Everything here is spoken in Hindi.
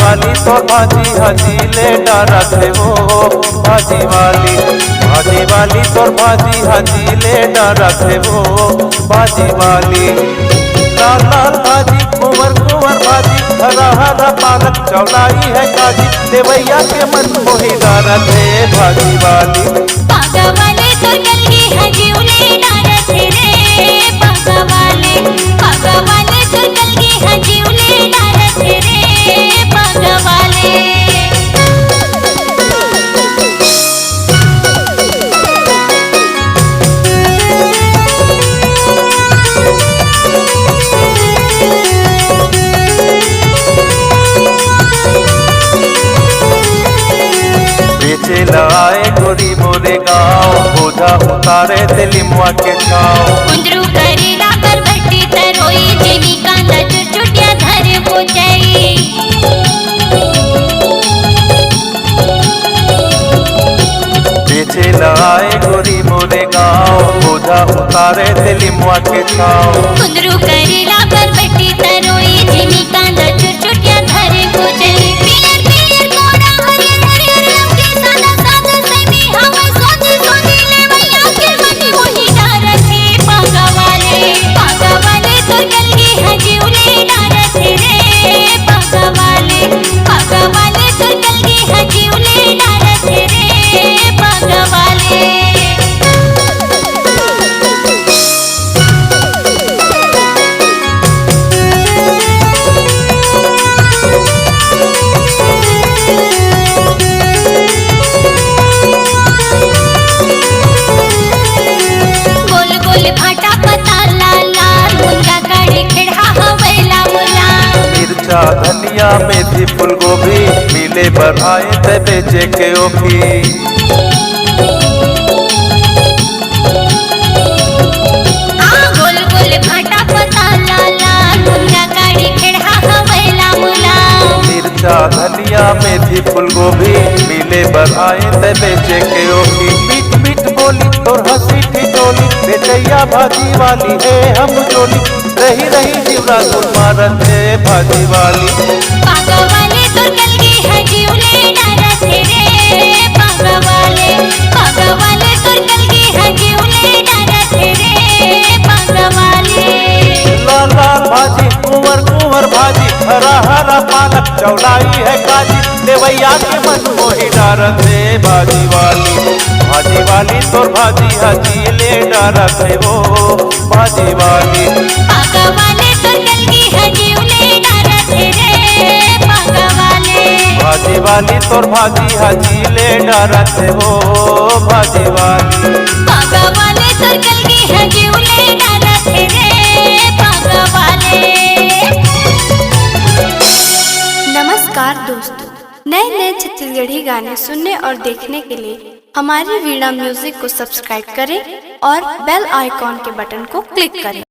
वाली तो भाजी हाजी ले डरत है वो भाजी वाली तो भाजी हाजी ले डरत है वो भाजी वाली। लाल लाल भाजी कुंवर कुंवर भाजी हरा हरा पालक चौलाई है काजी देवैया के मन मोहि डरत है भाजी वाली। पागा वाले तो कलगी हाजी उले डरत है रे पागा वाले तो कलगी हाजी उले डरत है रे पागा वाले। बेचे लाए गोरी मोरे गाँव बोझा उतारे दिलिमुआ के छाव। कुंदरू करेला कर भट्टी तरोई जेनी कांदा चुटिया धर पोचई। बेचे लाए गोरी मोरे गाँव बोझा उतारे दिलिमुआ के छाव। कुंदरू करेला कर भट्टी तरोई जेनी कांदा चुटिया धर पोचई। धनिया मेथी फूल गोभी मिले बढ़ाए ते बेचे के ओखी। गोल गोल भाटा पता लाला मुंगा काड़ी खेड़ा हवेला मुला। मिर्चा धनिया मेथी फूल गोभी मिले बढ़ाए ते बेचे के ओखी। मीठ मीठ बोली तोर हंसी ठिठोली बेचैया भाजी वाली है हम जोली रही रही जीवरा गुल मारत है भाजी वाली। पागा वाले तो कलगी हाजी उले डरत है रे पागा वाले तो कलगी हाजी उले डरत है रे पागा वाले। लाल लाल भाजी कुंवर कुंवर भाजी हरा हरा पालक चौलाई है काजी देवैया के मन मोहि डरत है भाजी वाली तो भाजी हाजी ले डरत है वो भाजी वाली। पागा वाले तो कलगी हाजी उले डरत है रे पागा वाले। भाजी वाली तो भाजी हाजी ले डरत है वो भाजी वाली। पागा वाले तो कलगी हाजी उले डरत है रे पागा वाले। नमस्कार दोस्तों, नए नए छत्तीसगढ़ी गाने सुनने और देखने के लिए हमारी वीणा म्यूजिक को सब्सक्राइब करें और बेल आइकॉन के बटन को क्लिक करें।